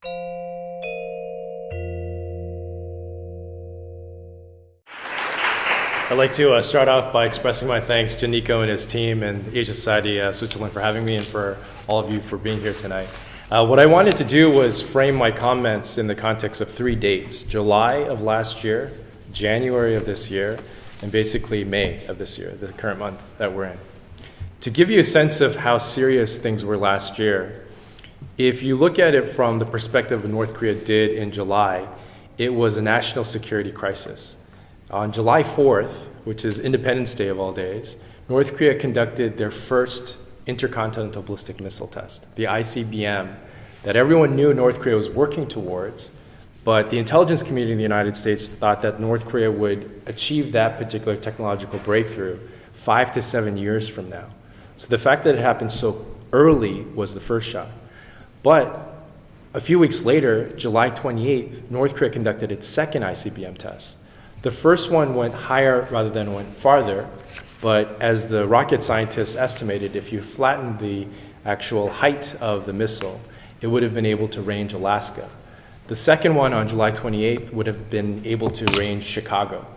I'd like to start off by expressing my thanks to Nico and his team and Asia Society Switzerland for having me, and for all of you for being here tonight. What I wanted to do was frame my comments in the context of 3 dates: July of last year, January of this year, and basically May of this year, the current month that we're in. To give you a sense of how serious things were last year, if you look at it from the perspective of what North Korea did in July, it was a national security crisis. On July 4th, which is Independence Day of all days, North Korea conducted their first intercontinental ballistic missile test, the ICBM, that everyone knew North Korea was working towards, but the intelligence community in the United States thought that North Korea would achieve that particular technological breakthrough 5 to 7 years from now. So the fact that it happened so early was the first shot. But a few weeks later, July 28th, North Korea conducted its second ICBM test. The first one went higher rather than went farther, but as the rocket scientists estimated, if you flattened the actual height of the missile, it would have been able to range Alaska. The second one on July 28th would have been able to range Chicago.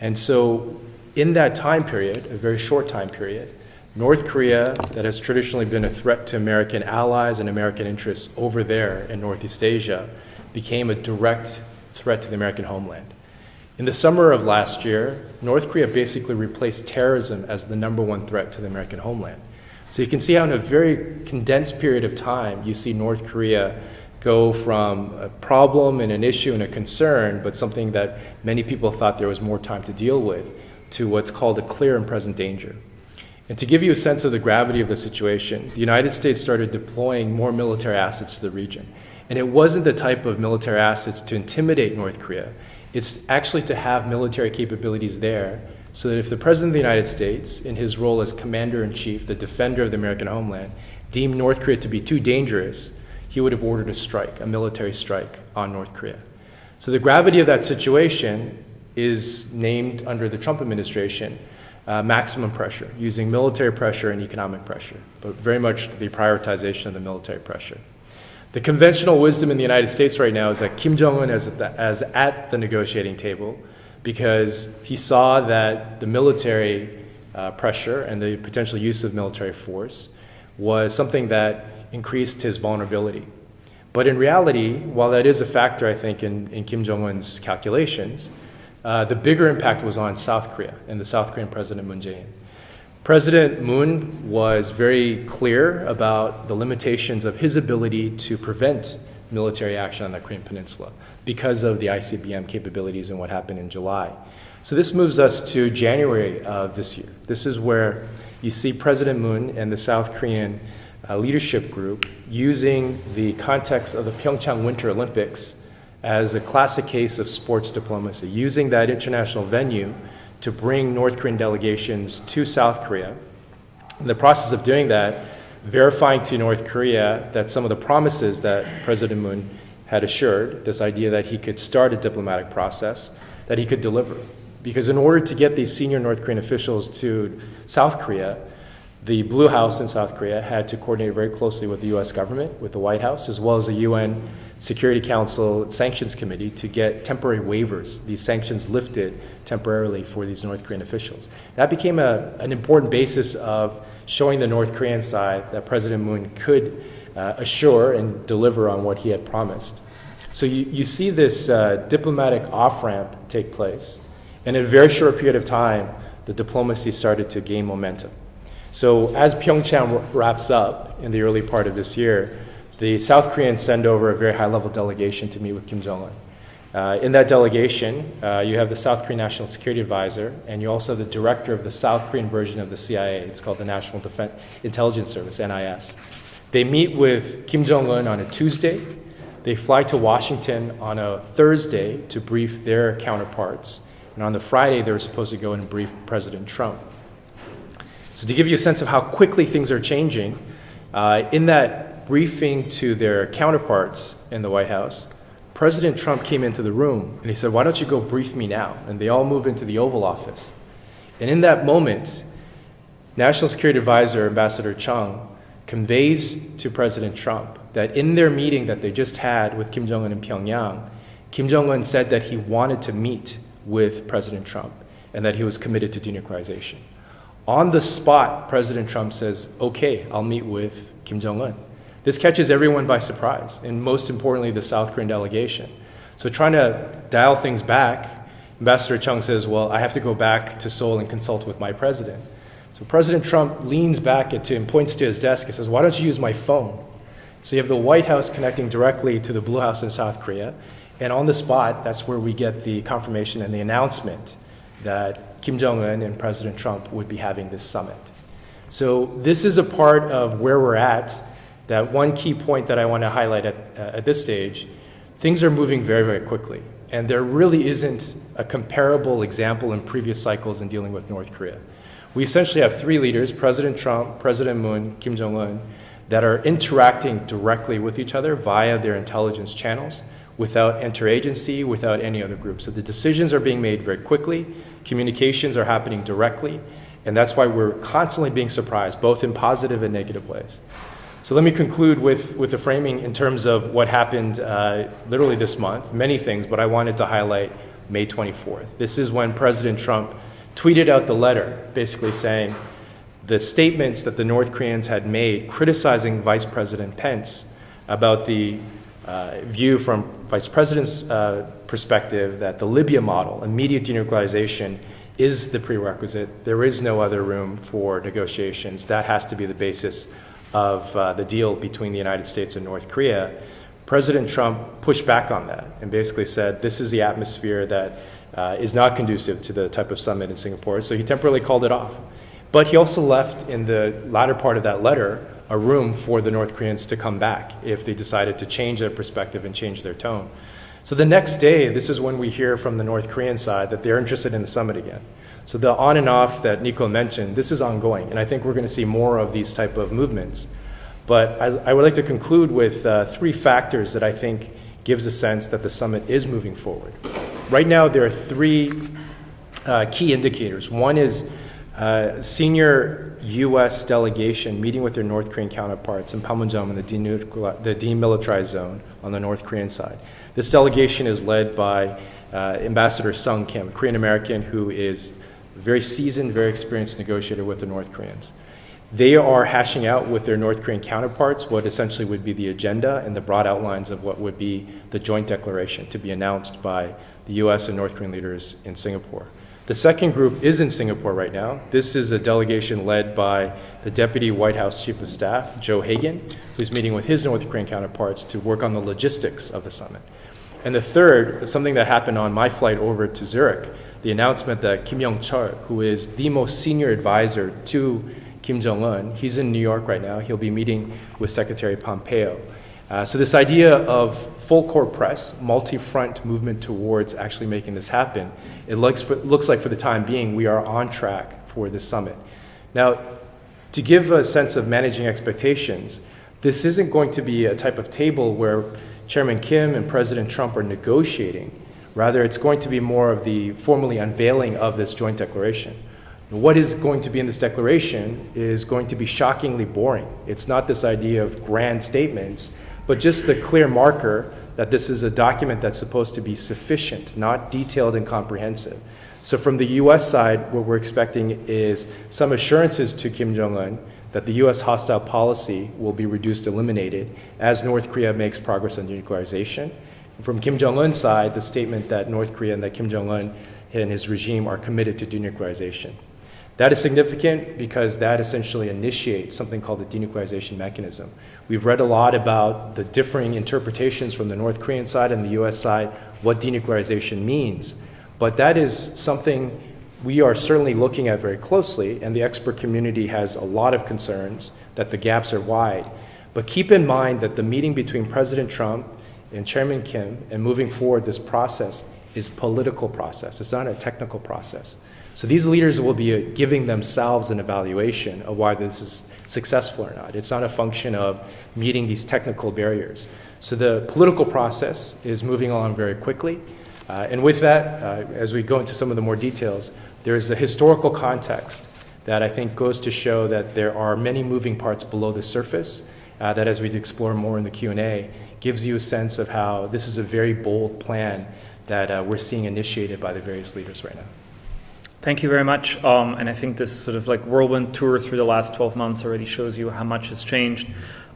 And so in that time period, a very short time period, North Korea, that has traditionally been a threat to American allies and American interests over there in Northeast Asia, became a direct threat to the American homeland. In the summer of last year, North Korea basically replaced terrorism as the #1 threat to the American homeland. So you can see how in a very condensed period of time, you see North Korea go from a problem and an issue and a concern, but something that many people thought there was more time to deal with, to what's called a clear and present danger. And to give you a sense of the gravity of the situation, the United States started deploying more military assets to the region. And it wasn't the type of military assets to intimidate North Korea. It's actually to have military capabilities there so that if the President of the United States, in his role as Commander-in-Chief, the defender of the American homeland, deemed North Korea to be too dangerous, he would have ordered a strike, a military strike on North Korea. So the gravity of that situation is named under the Trump administration maximum pressure, using military pressure and economic pressure, but very much the prioritization of the military pressure. The conventional wisdom in the United States right now is that Kim Jong-un is at the negotiating table because he saw that the military pressure and the potential use of military force was something that increased his vulnerability. But in reality, while that is a factor, I think, in Kim Jong-un's calculations, the bigger impact was on South Korea and the South Korean President Moon Jae-in. President Moon was very clear about the limitations of his ability to prevent military action on the Korean Peninsula because of the ICBM capabilities and what happened in July. So this moves us to January of this year. This is where you see President Moon and the South Korean leadership group using the context of the Pyeongchang Winter Olympics as a classic case of sports diplomacy, using that international venue to bring North Korean delegations to South Korea. In the process of doing that, verifying to North Korea that some of the promises that President Moon had assured, this idea that he could start a diplomatic process, that he could deliver. Because in order to get these senior North Korean officials to South Korea, the Blue House in South Korea had to coordinate very closely with the US government, with the White House, as well as the UN Security Council Sanctions Committee to get temporary waivers, these sanctions lifted temporarily for these North Korean officials. That became an important basis of showing the North Korean side that President Moon could assure and deliver on what he had promised. So you see this diplomatic off-ramp take place, and in a very short period of time, the diplomacy started to gain momentum. So as Pyeongchang wraps up in the early part of this year, the South Koreans send over a very high-level delegation to meet with Kim Jong-un. In that delegation, you have the South Korean National Security Advisor, and you also have the director of the South Korean version of the CIA. It's called the National Defense Intelligence Service, NIS. They meet with Kim Jong-un on a Tuesday. They fly to Washington on a Thursday to brief their counterparts. And on the Friday, they're supposed to go and brief President Trump. So to give you a sense of how quickly things are changing, in that briefing to their counterparts in the White House, President Trump came into the room and he said, "Why don't you go brief me now?" And they all move into the Oval Office. And in that moment, National Security Advisor Ambassador Chung conveys to President Trump that in their meeting that they just had with Kim Jong-un in Pyongyang, Kim Jong-un said that he wanted to meet with President Trump and that he was committed to denuclearization. On the spot, President Trump says, okay, I'll meet with Kim Jong-un. This catches everyone by surprise, and most importantly, the South Korean delegation. So trying to dial things back, Ambassador Chung says, well, I have to go back to Seoul and consult with my president. So President Trump leans back and points to his desk and says, why don't you use my phone? So you have the White House connecting directly to the Blue House in South Korea, and on the spot, that's where we get the confirmation and the announcement that Kim Jong-un and President Trump would be having this summit. So this is a part of where we're at. That one key point that I want to highlight at this stage, things are moving very, very quickly. And there really isn't a comparable example in previous cycles in dealing with North Korea. We essentially have three leaders, President Trump, President Moon, Kim Jong-un, that are interacting directly with each other via their intelligence channels without interagency, without any other group. So the decisions are being made very quickly, communications are happening directly, and that's why we're constantly being surprised, both in positive and negative ways. So let me conclude with the framing in terms of what happened literally this month, many things, but I wanted to highlight May 24th. This is when President Trump tweeted out the letter basically saying the statements that the North Koreans had made criticizing Vice President Pence about the view from Vice President's perspective that the Libya model, immediate denuclearization, is the prerequisite. There is no other room for negotiations. That has to be the basis of the deal between the United States and North Korea. President Trump pushed back on that and basically said this is the atmosphere that is not conducive to the type of summit in Singapore, so he temporarily called it off. But he also left in the latter part of that letter a room for the North Koreans to come back if they decided to change their perspective and change their tone. So the next day, this is when we hear from the North Korean side that they're interested in the summit again. So the on and off that Nico mentioned, this is ongoing, and I think we're going to see more of these type of movements. But I would like to conclude with three factors that I think gives a sense that the summit is moving forward. Right now, there are three key indicators. One is senior U.S. delegation meeting with their North Korean counterparts in Panmunjom in the demilitarized zone on the North Korean side. This delegation is led by Ambassador Sung Kim, a Korean American who is a very seasoned, very experienced negotiator with the North Koreans. They are hashing out with their North Korean counterparts what essentially would be the agenda and the broad outlines of what would be the joint declaration to be announced by the U.S. and North Korean leaders in Singapore. The second group is in Singapore right now. This is a delegation led by the Deputy White House Chief of Staff, Joe Hagan, who's meeting with his North Korean counterparts to work on the logistics of the summit. And the third, something that happened on my flight over to Zurich, the announcement that Kim Yong-chol, who is the most senior advisor to Kim Jong-un, he's in New York right now. He'll be meeting with Secretary Pompeo. So this idea of full court press, multi-front movement towards actually making this happen, it looks like for the time being we are on track for this summit. Now, to give a sense of managing expectations, this isn't going to be a type of table where Chairman Kim and President Trump are negotiating. Rather, it's going to be more of the formally unveiling of this joint declaration. What is going to be in this declaration is going to be shockingly boring. It's not this idea of grand statements, but just the clear marker that this is a document that's supposed to be sufficient, not detailed and comprehensive. So from the U.S. side, what we're expecting is some assurances to Kim Jong-un that the U.S. hostile policy will be reduced, eliminated, as North Korea makes progress on denuclearization. From Kim Jong-un's side, the statement that North Korea and that Kim Jong-un and his regime are committed to denuclearization. That is significant because that essentially initiates something called the denuclearization mechanism. We've read a lot about the differing interpretations from the North Korean side and the US side, what denuclearization means. But that is something we are certainly looking at very closely, and the expert community has a lot of concerns that the gaps are wide. But keep in mind that the meeting between President Trump and Chairman Kim and moving forward this process is political process. It's not a technical process. So these leaders will be giving themselves an evaluation of why this is successful or not. It's not a function of meeting these technical barriers. So the political process is moving along very quickly. And with that, as we go into some of the more details, there is a historical context that I think goes to show that there are many moving parts below the surface, that as we explore more in the Q&A, gives you a sense of how this is a very bold plan that we're seeing initiated by the various leaders right now. Thank you very much. And I think this sort of like whirlwind tour through the last 12 months already shows you how much has changed.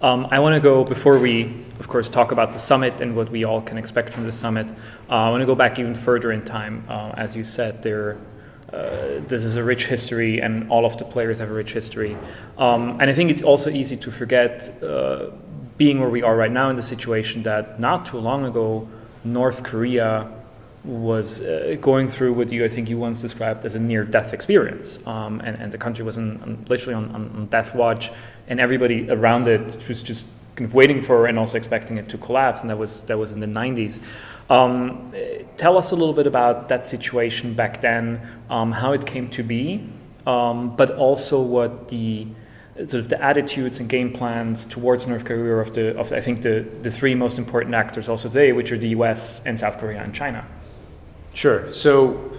I want to go, before we, of course, talk about the summit and what we all can expect from the summit, I want to go back even further in time. As you said, this is a rich history, and all of the players have a rich history. And I think it's also easy to forget, being where we are right now in the situation, that not too long ago, North Korea was going through what I think you once described as a near-death experience. And the country was literally on death watch, and everybody around it was just kind of waiting for and also expecting it to collapse, and that was in the 90s. Tell us a little bit about that situation back then, how it came to be, but also what the sort of the attitudes and game plans towards North Korea of I think the three most important actors also today, which are the US and South Korea and China. Sure. So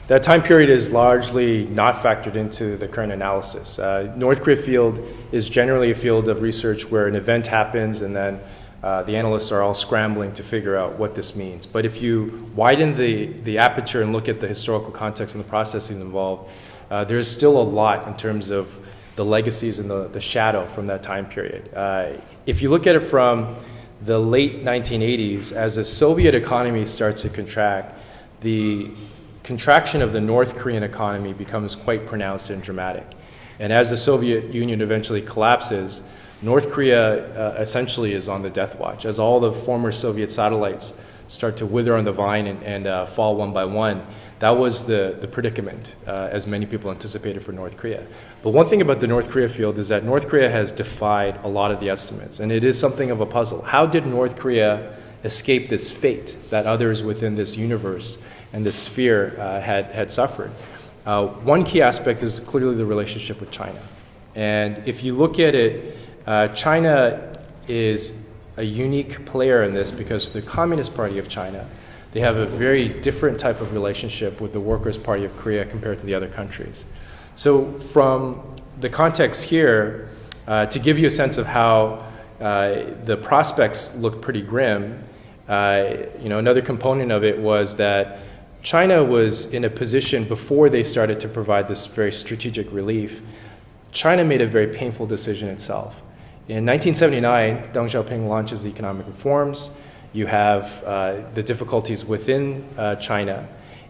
that time period is largely not factored into the current analysis. North Korea field is generally a field of research where an event happens and then the analysts are all scrambling to figure out what this means. But if you widen the aperture and look at the historical context and the processes involved, there's still a lot in terms of the legacies and the shadow from that time period. If you look at it from the late 1980s, as the Soviet economy starts to contract, the contraction of the North Korean economy becomes quite pronounced and dramatic. And as the Soviet Union eventually collapses, North Korea essentially is on the death watch. As all the former Soviet satellites start to wither on the vine and fall one by one, that was the predicament, as many people anticipated for North Korea. But one thing about the North Korea field is that North Korea has defied a lot of the estimates, and it is something of a puzzle. How did North Korea escape this fate that others within this universe and this sphere had suffered? One key aspect is clearly the relationship with China. And if you look at it, China is a unique player in this because the Communist Party of China, they have a very different type of relationship with the Workers' Party of Korea compared to the other countries. So from the context here, to give you a sense of how the prospects look pretty grim, another component of it was that China was in a position before they started to provide this very strategic relief. China made a very painful decision itself. In 1979, Deng Xiaoping launches the economic reforms. You have the difficulties within China,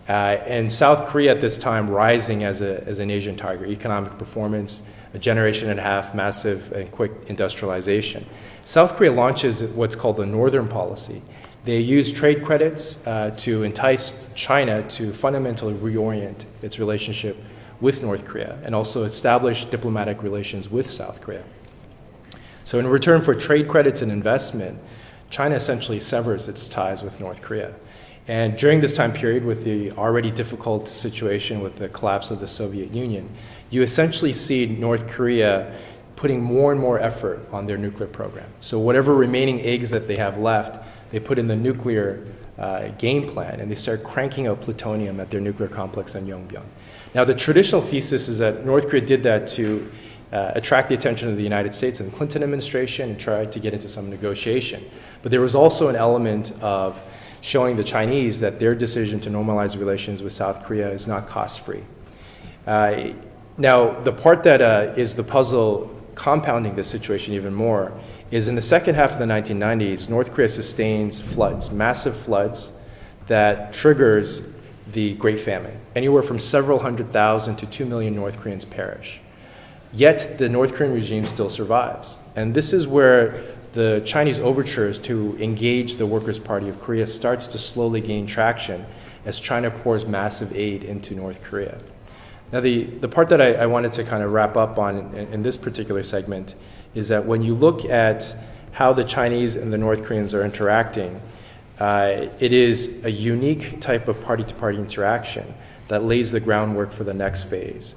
and South Korea at this time rising as an Asian tiger, economic performance, a generation and a half, massive and quick industrialization. South Korea launches what's called the Northern Policy. They use trade credits to entice China to fundamentally reorient its relationship with North Korea and also establish diplomatic relations with South Korea. So in return for trade credits and investment, China essentially severs its ties with North Korea. And during this time period, with the already difficult situation with the collapse of the Soviet Union, you essentially see North Korea putting more and more effort on their nuclear program. So whatever remaining eggs that they have left, they put in the nuclear game plan, and they start cranking out plutonium at their nuclear complex in Yongbyon. Now, the traditional thesis is that North Korea did that to attract the attention of the United States and the Clinton administration and try to get into some negotiation. But there was also an element of showing the Chinese that their decision to normalize relations with South Korea is not cost-free. Now, the part that is the puzzle compounding this situation even more is in the second half of the 1990s, North Korea sustains floods, massive floods, that triggers the Great Famine. Anywhere from several 100,000 to 2 million North Koreans perish. Yet the North Korean regime still survives. And this is where the Chinese overtures to engage the Workers' Party of Korea starts to slowly gain traction as China pours massive aid into North Korea. Now, the part that I wanted to kind of wrap up on in this particular segment is that when you look at how the Chinese and the North Koreans are interacting, it is a unique type of party-to-party interaction that lays the groundwork for the next phase.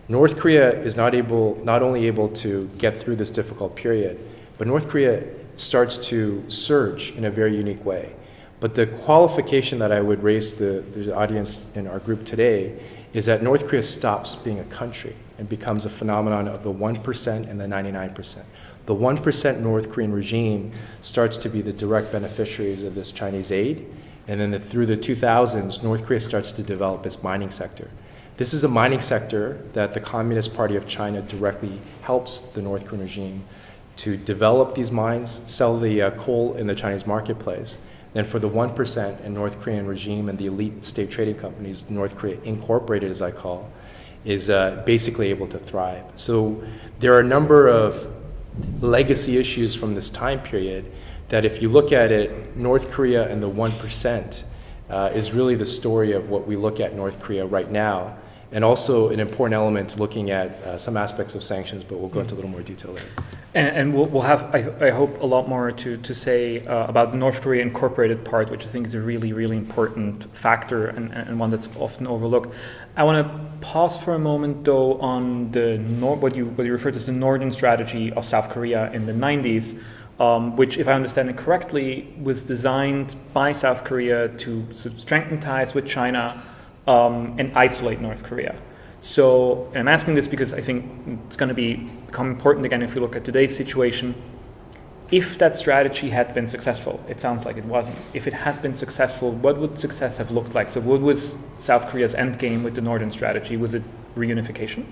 North Korea is not only able to get through this difficult period, but North Korea starts to surge in a very unique way. But the qualification that I would raise to the audience in our group today is that North Korea stops being a country and becomes a phenomenon of the 1% and the 99%. The the 1% North Korean regime starts to be the direct beneficiaries of this Chinese aid. And then through the 2000s, North Korea starts to develop its mining sector. This is a mining sector that the Communist Party of China directly helps the North Korean regime to develop these mines, sell the coal in the Chinese marketplace. Then for the 1% and North Korean regime and the elite state trading companies, North Korea Incorporated, as I call, is basically able to thrive. So there are a number of legacy issues from this time period that if you look at it, North Korea and the 1% is really the story of what we look at North Korea right now, and also an important element looking at some aspects of sanctions, but we'll go into a little more detail later. And we'll have, I hope, a lot more to say about the North Korea Incorporated part, which I think is a really, really important factor and one that's often overlooked. I want to pause for a moment, though, on the what you refer to as the Northern strategy of South Korea in the 90s, which, if I understand it correctly, was designed by South Korea to strengthen ties with China and isolate North Korea. So, and I'm asking this because I think it's going to become important again if we look at today's situation. If that strategy had been successful, it sounds like it wasn't. If it had been successful, what would success have looked like? So what was South Korea's end game with the Northern strategy? Was it reunification?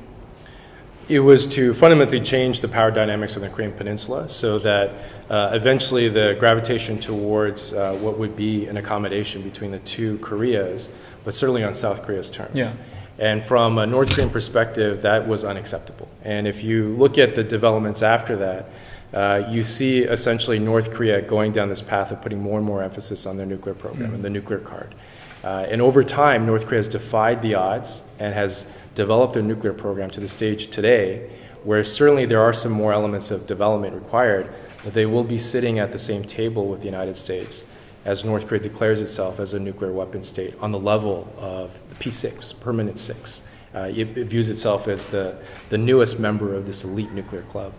It was to fundamentally change the power dynamics of the Korean Peninsula so that eventually the gravitation towards what would be an accommodation between the two Koreas, but certainly on South Korea's terms. Yeah. And from a North Korean perspective, that was unacceptable. And if you look at the developments after that, you see essentially North Korea going down this path of putting more and more emphasis on their nuclear program and the nuclear card. And over time, North Korea has defied the odds and has developed their nuclear program to the stage today where certainly there are some more elements of development required, but they will be sitting at the same table with the United States as North Korea declares itself as a nuclear weapon state on the level of P6, Permanent 6. It views itself as the newest member of this elite nuclear club.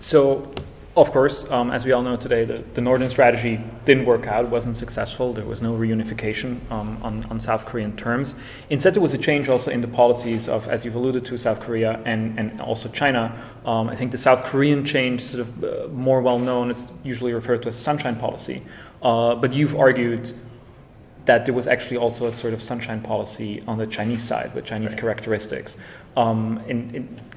So, of course, as we all know today, the Northern strategy didn't work out, wasn't successful. There was no reunification on South Korean terms. Instead, there was a change also in the policies of, as you've alluded to, South Korea and also China. I think the South Korean change, sort of more well known, is usually referred to as sunshine policy. But you've argued that there was actually also a sort of sunshine policy on the Chinese side with Chinese characteristics.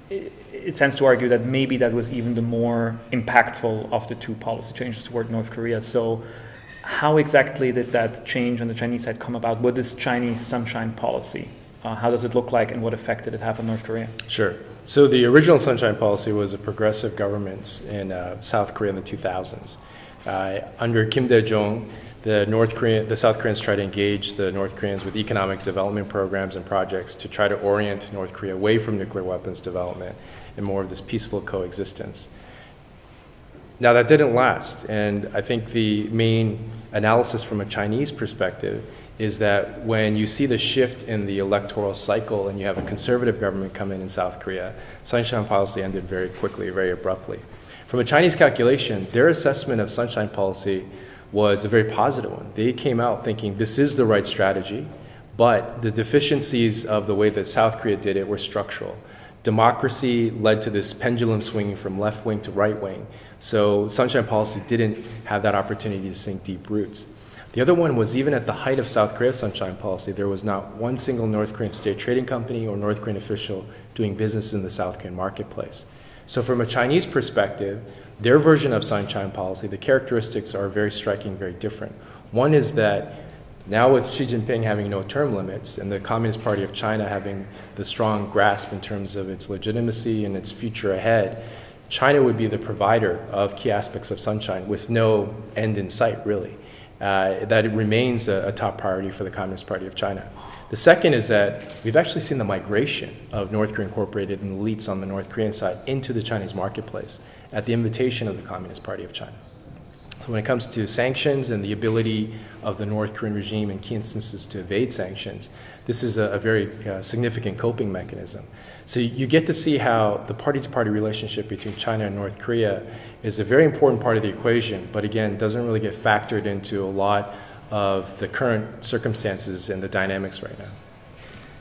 It tends to argue that maybe that was even the more impactful of the two policy changes toward North Korea. So how exactly did that change on the Chinese side come about? What is Chinese sunshine policy? How does it look like, and what effect did it have on North Korea? Sure. So the original sunshine policy was a progressive government in South Korea in the 2000s. Under Kim Dae-jung, the South Koreans tried to engage the North Koreans with economic development programs and projects to try to orient North Korea away from nuclear weapons development and more of this peaceful coexistence. Now that didn't last, and I think the main analysis from a Chinese perspective is that when you see the shift in the electoral cycle and you have a conservative government come in South Korea, sunshine policy ended very quickly, very abruptly. From a Chinese calculation, their assessment of sunshine policy was a very positive one. They came out thinking this is the right strategy, but the deficiencies of the way that South Korea did it were structural. Democracy led to this pendulum swinging from left wing to right wing. So sunshine policy didn't have that opportunity to sink deep roots. The other one was even at the height of South Korea's sunshine policy, there was not one single North Korean state trading company or North Korean official doing business in the South Korean marketplace. So from a Chinese perspective, their version of sunshine policy, the characteristics are very striking, very different. One is that now with Xi Jinping having no term limits and the Communist Party of China having the strong grasp in terms of its legitimacy and its future ahead, China would be the provider of key aspects of sunshine with no end in sight, really. That it remains a top priority for the Communist Party of China. The second is that we've actually seen the migration of North Korea Incorporated and elites on the North Korean side into the Chinese marketplace at the invitation of the Communist Party of China. So when it comes to sanctions and the ability of the North Korean regime in key instances to evade sanctions, this is a very significant coping mechanism. So you get to see how the party-to-party relationship between China and North Korea is a very important part of the equation, but again, doesn't really get factored into a lot of the current circumstances and the dynamics right now.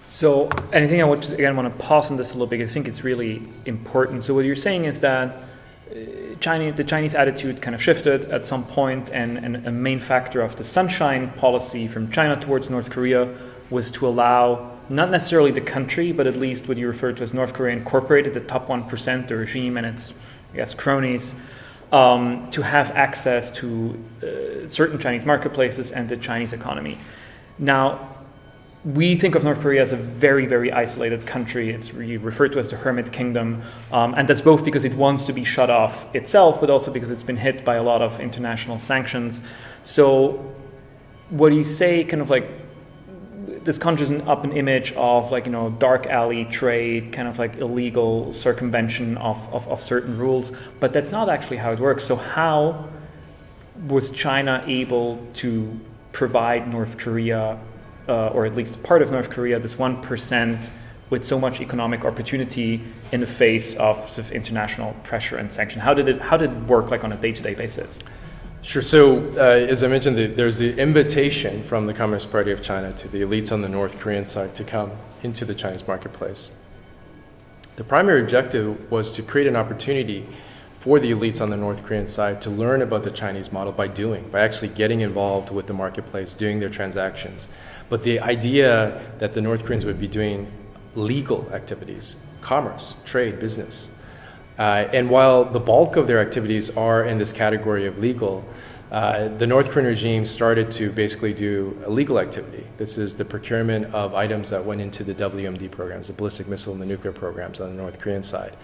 So, and I think I want to pause on this a little bit. I think it's really important. So what you're saying is that the Chinese attitude kind of shifted at some point, and a main factor of the sunshine policy from China towards North Korea was to allow not necessarily the country, but at least what you refer to as North Korea Incorporated, the top 1%, the regime and its, I guess, cronies, to have access to certain Chinese marketplaces and the Chinese economy. Now, we think of North Korea as a very, very isolated country. It's referred to as the hermit kingdom, and that's both because it wants to be shut off itself, but also because it's been hit by a lot of international sanctions. So what do you say, kind of like, this conjures up an image of, like, you know, dark alley trade, kind of like illegal circumvention of certain rules, but that's not actually how it works. So how was China able to provide North Korea, or at least part of North Korea, this 1% with so much economic opportunity in the face of sort of international pressure and sanction? How did it work, like, on a day-to-day basis? Sure. So, as I mentioned, there's the invitation from the Communist Party of China to the elites on the North Korean side to come into the Chinese marketplace. The primary objective was to create an opportunity for the elites on the North Korean side to learn about the Chinese model by actually getting involved with the marketplace, doing their transactions. But the idea that the North Koreans would be doing legal activities, commerce, trade, business, and while the bulk of their activities are in this category of legal, the North Korean regime started to basically do a legal activity. This is the procurement of items that went into the WMD programs, the ballistic missile and the nuclear programs on the North Korean side.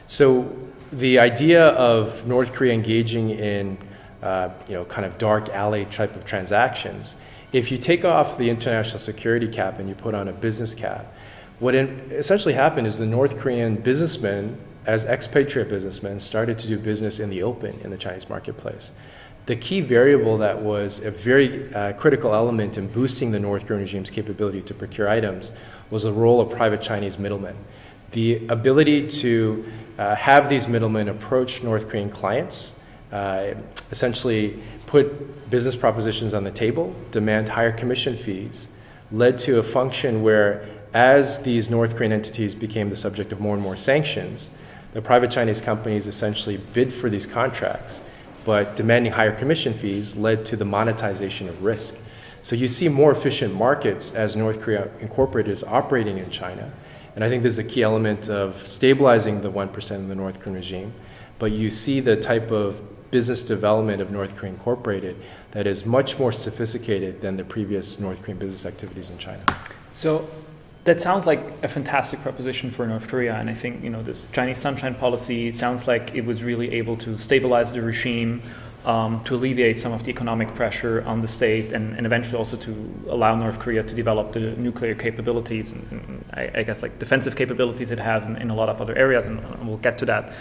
So the idea of North Korea engaging in kind of dark alley type of transactions, if you take off the international security cap and you put on a business cap, what essentially happened is the North Korean businessmen, as expatriate businessmen, started to do business in the open in the Chinese marketplace. The key variable that was a very critical element in boosting the North Korean regime's capability to procure items was the role of private Chinese middlemen. The ability to have these middlemen approach North Korean clients, essentially put business propositions on the table, demand higher commission fees, led to a function where, as these North Korean entities became the subject of more and more sanctions, the private Chinese companies essentially bid for these contracts, but demanding higher commission fees led to the monetization of risk. So you see more efficient markets as North Korea Incorporated is operating in China. And I think this is a key element of stabilizing the 1% of the North Korean regime. But you see the type of business development of North Korea Incorporated that is much more sophisticated than the previous North Korean business activities in China. So that sounds like a fantastic proposition for North Korea, and I think, you know, this Chinese sunshine policy sounds like it was really able to stabilize the regime, to alleviate some of the economic pressure on the state, and eventually also to allow North Korea to develop the nuclear capabilities and I guess like defensive capabilities it has in a lot of other areas, and we'll get to that.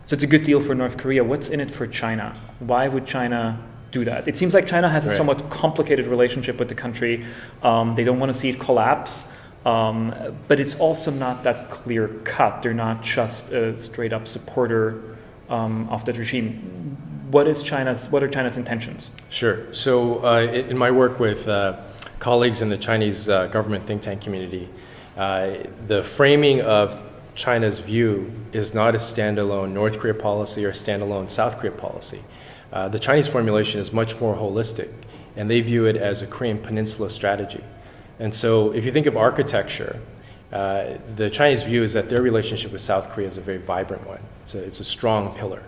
So it's a good deal for North Korea. What's in it for China? Why would China do that? It seems like China has a somewhat complicated relationship with the country. They don't want to see it collapse. But it's also not that clear cut. They're not just a straight up supporter of that regime. What are China's intentions? Sure. So in my work with colleagues in the Chinese government think tank community, the framing of China's view is not a standalone North Korea policy or a standalone South Korea policy. The Chinese formulation is much more holistic, and they view it as a Korean Peninsula strategy. And so if you think of architecture, the Chinese view is that their relationship with South Korea is a very vibrant one. It's a strong pillar.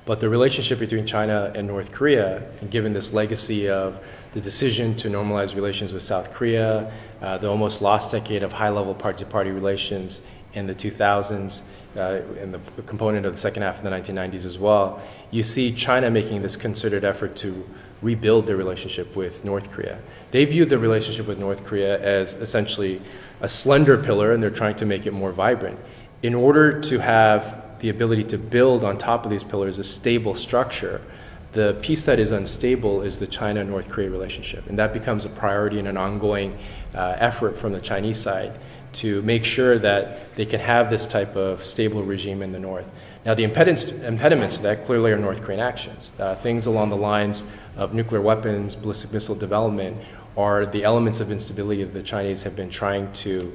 But the relationship between China and North Korea, and given this legacy of the decision to normalize relations with South Korea, the almost lost decade of high-level party-to-party relations in the 2000s, and the component of the second half of the 1990s as well, you see China making this concerted effort to rebuild their relationship with North Korea. They view the relationship with North Korea as essentially a slender pillar, and they're trying to make it more vibrant. In order to have the ability to build on top of these pillars a stable structure, the piece that is unstable is the China-North Korea relationship. And that becomes a priority and an ongoing effort from the Chinese side to make sure that they can have this type of stable regime in the North. Now, the impediments to that clearly are North Korean actions. Things along the lines of nuclear weapons, ballistic missile development are the elements of instability that the Chinese have been trying to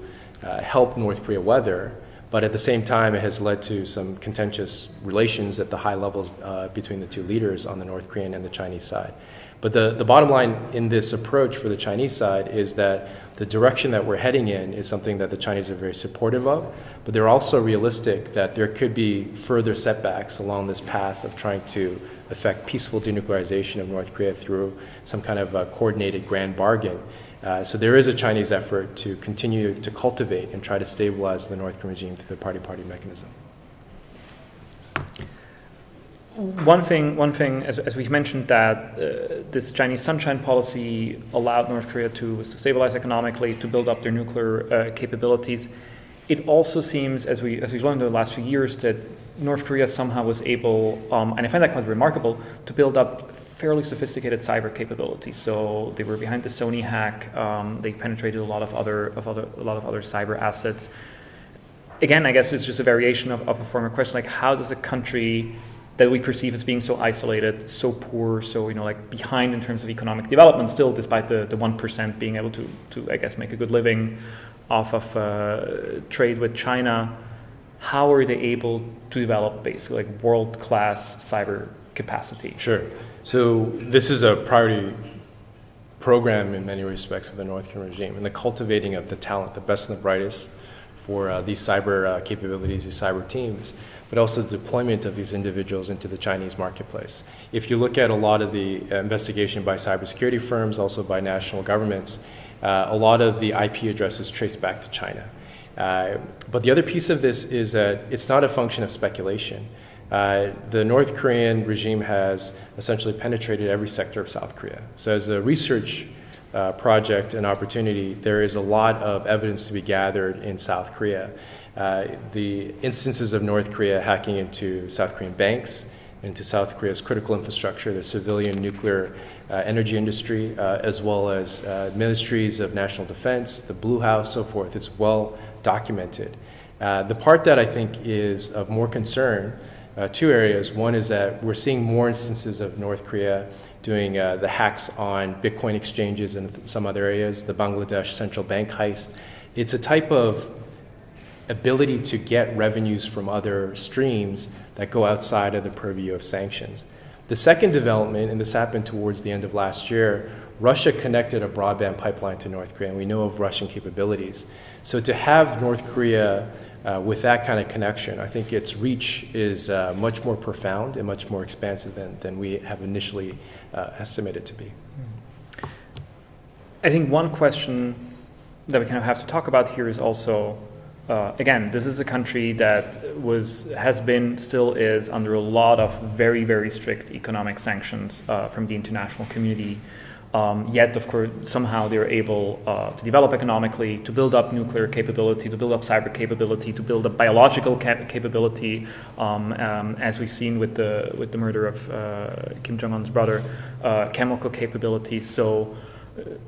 help North Korea weather. But at the same time, it has led to some contentious relations at the high levels between the two leaders on the North Korean and the Chinese side. But the bottom line in this approach for the Chinese side is that the direction that we're heading in is something that the Chinese are very supportive of, but they're also realistic that there could be further setbacks along this path of trying to effect peaceful denuclearization of North Korea through some kind of a coordinated grand bargain. So there is a Chinese effort to continue to cultivate and try to stabilize the North Korean regime through the party-party mechanism. One thing, as we've mentioned, that this Chinese sunshine policy allowed North Korea to stabilize economically, to build up their nuclear capabilities. It also seems, as we've learned in the last few years, that North Korea somehow was able, and I find that quite remarkable, to build up fairly sophisticated cyber capabilities. So they were behind the Sony hack. They penetrated a lot of other cyber assets. Again, I guess it's just a variation of a former question, like how does a country that we perceive as being so isolated, so poor, so like behind in terms of economic development, still despite the 1% being able to I guess make a good living off of trade with China, how are they able to develop basically like world-class cyber capacity? Sure. So this is a priority program in many respects for the North Korean regime, and the cultivating of the talent, the best and the brightest for these cyber capabilities, these cyber teams, but also the deployment of these individuals into the Chinese marketplace. If you look at a lot of the investigation by cybersecurity firms, also by national governments, a lot of the IP addresses trace back to China. But the other piece of this is that it's not a function of speculation. The North Korean regime has essentially penetrated every sector of South Korea. So as a research project and opportunity, there is a lot of evidence to be gathered in South Korea. The instances of North Korea hacking into South Korean banks, into South Korea's critical infrastructure, the civilian nuclear energy industry, as well as ministries of national defense, the Blue House, so forth. It's well documented. The part that I think is of more concern, two areas. One is that we're seeing more instances of North Korea doing the hacks on Bitcoin exchanges and some other areas, the Bangladesh central bank heist. It's a type of ability to get revenues from other streams that go outside of the purview of sanctions. The second development, and this happened towards the end of last year, Russia connected a broadband pipeline to North Korea, and we know of Russian capabilities. So to have North Korea with that kind of connection, I think its reach is much more profound and much more expansive than we have initially estimated to be. I think one question that we kind of have to talk about here is also, again, this is a country that has been, still is, under a lot of very, very strict economic sanctions from the international community. Yet, of course, somehow they're able to develop economically, to build up nuclear capability, to build up cyber capability, to build up biological capability, as we've seen with the murder of Kim Jong-un's brother, chemical capability. So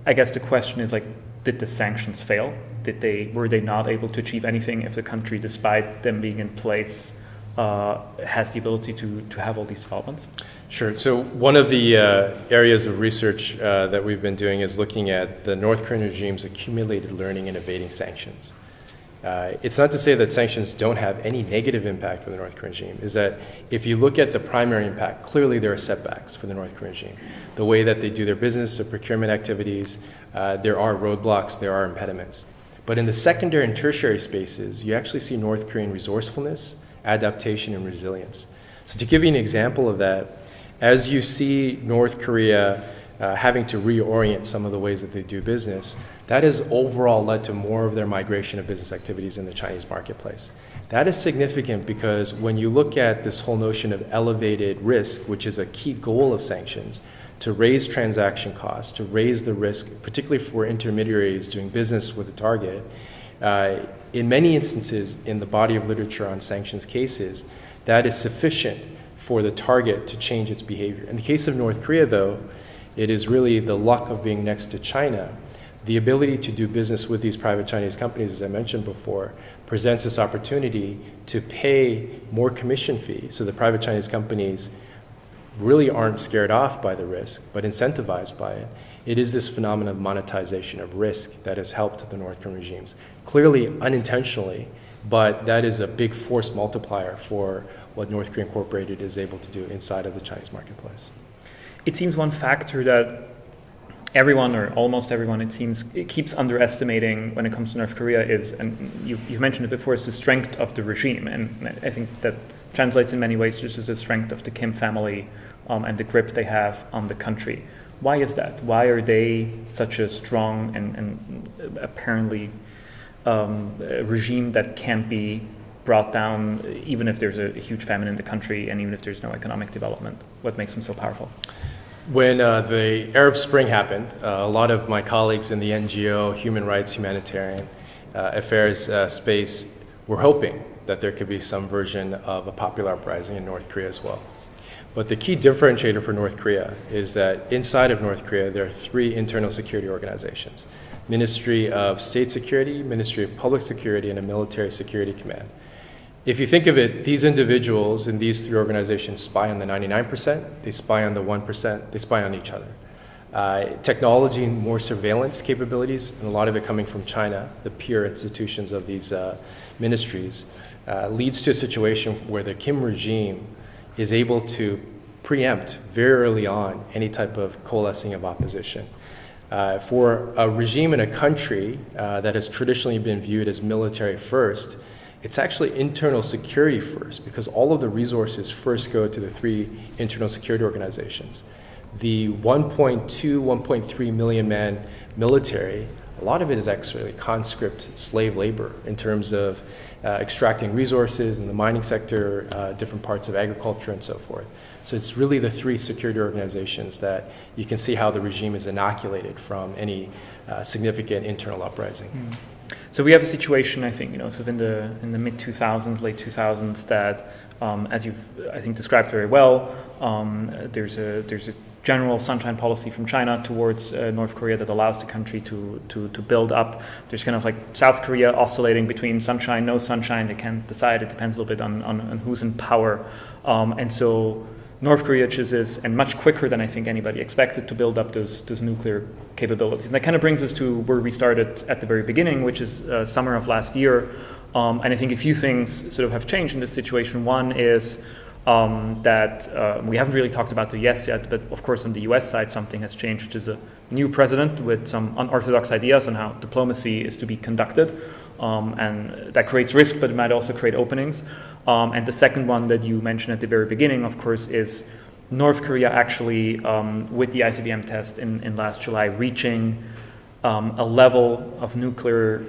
I guess the question is, like, did the sanctions fail? Were they not able to achieve anything if the country, despite them being in place, has the ability to have all these developments? Sure. So one of the areas of research that we've been doing is looking at the North Korean regime's accumulated learning in evading sanctions. It's not to say that sanctions don't have any negative impact for the North Korean regime, is that if you look at the primary impact, clearly there are setbacks for the North Korean regime. The way that they do their business, their procurement activities, there are roadblocks, there are impediments. But in the secondary and tertiary spaces, you actually see North Korean resourcefulness, adaptation, and resilience. So to give you an example of that, as you see North Korea having to reorient some of the ways that they do business, that has overall led to more of their migration of business activities in the Chinese marketplace. That is significant because when you look at this whole notion of elevated risk, which is a key goal of sanctions, to raise transaction costs, to raise the risk, particularly for intermediaries doing business with a target, in many instances in the body of literature on sanctions cases, that is sufficient for the target to change its behavior. In the case of North Korea, though, it is really the luck of being next to China. The ability to do business with these private Chinese companies, as I mentioned before, presents this opportunity to pay more commission fees. So the private Chinese companies really aren't scared off by the risk, but incentivized by it. It is this phenomenon of monetization of risk that has helped the North Korean regimes. Clearly, unintentionally, but that is a big force multiplier for what North Korea Incorporated is able to do inside of the Chinese marketplace. It seems one factor that everyone, or almost everyone, it keeps underestimating when it comes to North Korea is, and you've mentioned it before, is the strength of the regime. And I think that translates in many ways just as the strength of the Kim family and the grip they have on the country. Why is that? Why are they such a strong and apparently a regime that can't be brought down even if there's a huge famine in the country and even if there's no economic development? What makes them so powerful? When the Arab Spring happened, a lot of my colleagues in the NGO, human rights, humanitarian affairs space were hoping that there could be some version of a popular uprising in North Korea as well. But the key differentiator for North Korea is that inside of North Korea, there are 3 internal security organizations: Ministry of State Security, Ministry of Public Security, and a Military Security Command. If you think of it, these individuals in these 3 organizations spy on the 99%, they spy on the 1%, they spy on each other. Technology and more surveillance capabilities, and a lot of it coming from China, the peer institutions of these ministries, leads to a situation where the Kim regime is able to preempt very early on any type of coalescing of opposition. For a regime in a country that has traditionally been viewed as military first, it's actually internal security first, because all of the resources first go to the 3 internal security organizations. The 1.2, 1.3 million man military, a lot of it is actually conscript slave labor in terms of extracting resources in the mining sector, different parts of agriculture and so forth. So it's really the 3 security organizations that you can see how the regime is inoculated from any significant internal uprising. Mm. So we have a situation, I think, sort of in the mid 2000s, late 2000s, that as you've, I think, described very well, there's a general sunshine policy from China towards North Korea that allows the country to build up. There's kind of like South Korea oscillating between sunshine, no sunshine. They can't decide. It depends a little bit on who's in power. And so North Korea chooses, and much quicker than I think anybody expected, to build up those nuclear capabilities. And that kind of brings us to where we started at the very beginning, which is summer of last year. And I think a few things sort of have changed in this situation. One is that we haven't really talked about the US yet, but of course on the US side something has changed, which is a new president with some unorthodox ideas on how diplomacy is to be conducted. And that creates risk, but it might also create openings. And the second one that you mentioned at the very beginning, of course, is North Korea actually, with the ICBM test in last July, reaching a level of nuclear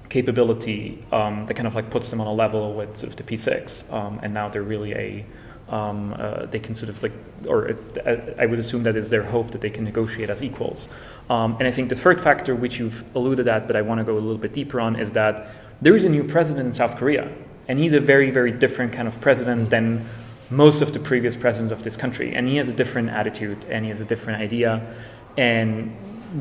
capability that kind of like puts them on a level with sort of the P6. And now they're really they can sort of like, or I would assume that is their hope that they can negotiate as equals. And I think the third factor, which you've alluded at, but I want to go a little bit deeper on, is that there is a new president in South Korea. And he's a very, very different kind of president than most of the previous presidents of this country. And he has a different attitude and he has a different idea. And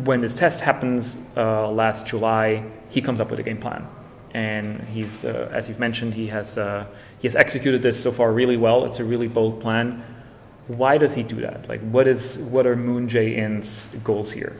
when this test happens last July, he comes up with a game plan. And he's, as you've mentioned, he has executed this so far really well. It's a really bold plan. Why does he do that? Like, what are Moon Jae-in's goals here?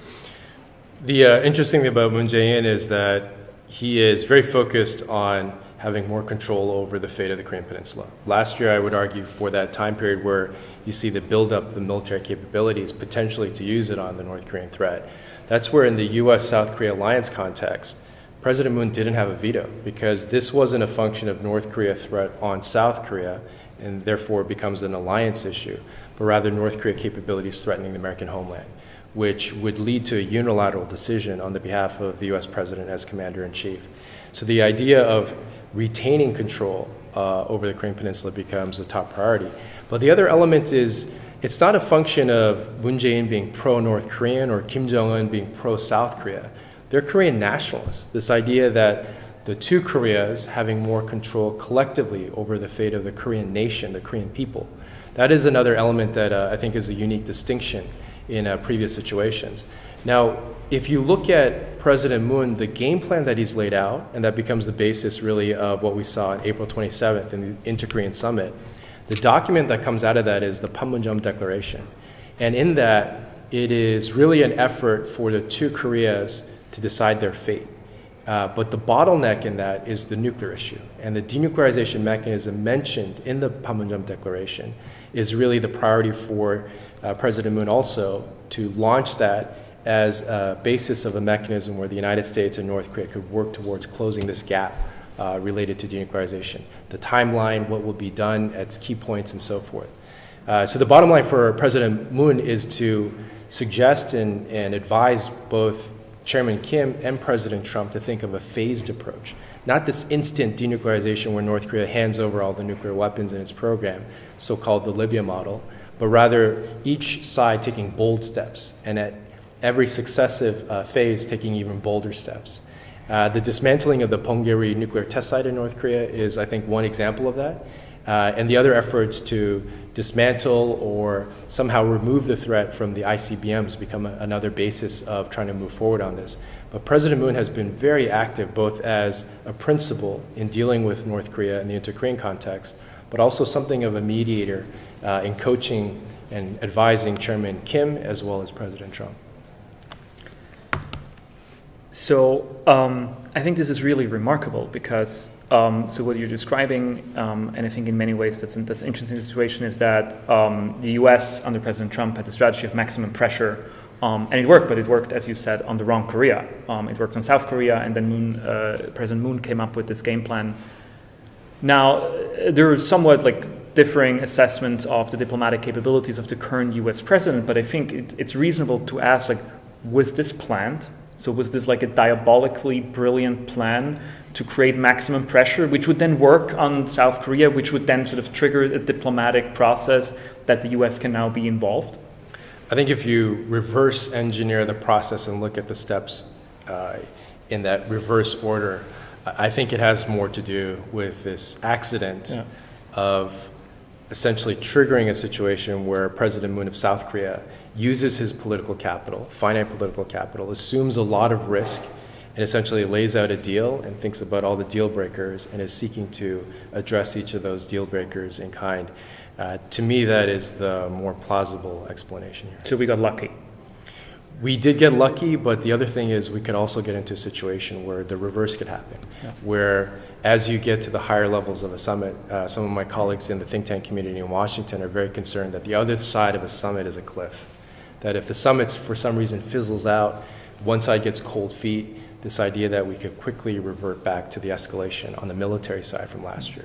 The interesting thing about Moon Jae-in is that he is very focused on having more control over the fate of the Korean Peninsula. Last year, I would argue, for that time period where you see the build-up of the military capabilities, potentially to use it on the North Korean threat, that's where in the U.S.-South Korea alliance context, President Moon didn't have a veto, because this wasn't a function of North Korea threat on South Korea, and therefore becomes an alliance issue, but rather North Korea capabilities threatening the American homeland, which would lead to a unilateral decision on the behalf of the U.S. President as Commander-in-Chief. So the idea of retaining control over the Korean Peninsula becomes a top priority. But the other element is, it's not a function of Moon Jae-in being pro-North Korean or Kim Jong-un being pro-South Korea. They're Korean nationalists. This idea that the 2 Koreas having more control collectively over the fate of the Korean nation, the Korean people. That is another element that I think is a unique distinction in previous situations. Now, if you look at President Moon, the game plan that he's laid out, and that becomes the basis really of what we saw on April 27th in the Inter-Korean Summit, the document that comes out of that is the Panmunjom Declaration. And in that, it is really an effort for the 2 Koreas to decide their fate. But the bottleneck in that is the nuclear issue. And the denuclearization mechanism mentioned in the Panmunjom Declaration is really the priority for President Moon also to launch that as a basis of a mechanism where the United States and North Korea could work towards closing this gap related to denuclearization. The timeline, what will be done at key points, and so forth. So the bottom line for President Moon is to suggest and advise both Chairman Kim and President Trump to think of a phased approach. Not this instant denuclearization where North Korea hands over all the nuclear weapons in its program, so-called the Libya model, but rather each side taking bold steps, and at every successive phase taking even bolder steps. The dismantling of the Punggye-ri nuclear test site in North Korea is, I think, one example of that. And the other efforts to dismantle or somehow remove the threat from the ICBMs become another basis of trying to move forward on this. But President Moon has been very active both as a principal in dealing with North Korea in the inter-Korean context, but also something of a mediator in coaching and advising Chairman Kim as well as President Trump. So I think this is really remarkable because so what you're describing, and I think in many ways that's an interesting situation, is that the U.S. under President Trump had the strategy of maximum pressure, and it worked, but it worked, as you said, on the wrong Korea. It worked on South Korea, and then President Moon came up with this game plan. Now, there are somewhat like differing assessments of the diplomatic capabilities of the current U.S. president, but I think it's reasonable to ask, like, was this planned? So was this like a diabolically brilliant plan to create maximum pressure, which would then work on South Korea, which would then sort of trigger a diplomatic process that the U.S. can now be involved? I think if you reverse engineer the process and look at the steps in that reverse order, I think it has more to do with this accident of essentially triggering a situation where President Moon of South Korea uses his political capital, finite political capital, assumes a lot of risk, and essentially lays out a deal and thinks about all the deal breakers and is seeking to address each of those deal breakers in kind. To me, that is the more plausible explanation here. So we got lucky. We did get lucky, but the other thing is we could also get into a situation where the reverse could happen, where as you get to the higher levels of a summit, some of my colleagues in the think tank community in Washington are very concerned that the other side of a summit is a cliff. That if the summit for some reason fizzles out, one side gets cold feet, this idea that we could quickly revert back to the escalation on the military side from last year.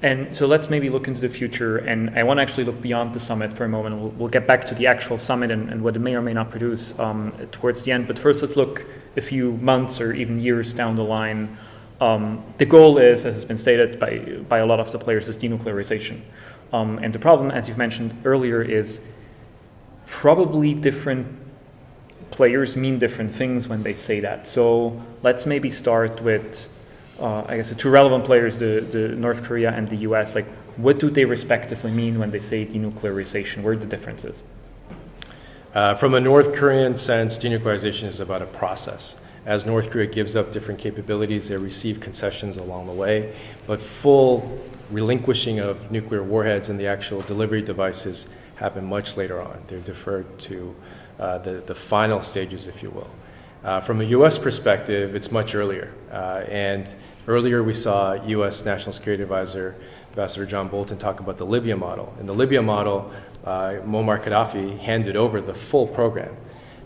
And so let's maybe look into the future, and I want to actually look beyond the summit for a moment. We'll get back to the actual summit and what it may or may not produce towards the end. But first, let's look a few months or even years down the line. The goal is, as has been stated by a lot of the players, is denuclearization. And the problem, as you've mentioned earlier, is probably different players mean different things when they say that. So let's maybe start with I guess the two relevant players, the North Korea and the US, like what do they respectively mean when they say denuclearization? Where are the differences? From a North Korean sense, denuclearization is about a process. As North Korea gives up different capabilities, they receive concessions along the way, but full relinquishing of nuclear warheads and the actual delivery devices happen much later on. They're deferred to the final stages, if you will. From a U.S. perspective, it's much earlier. And earlier we saw U.S. National Security Advisor, Ambassador John Bolton, talk about the Libya model. In the Libya model, Muammar Gaddafi handed over the full program.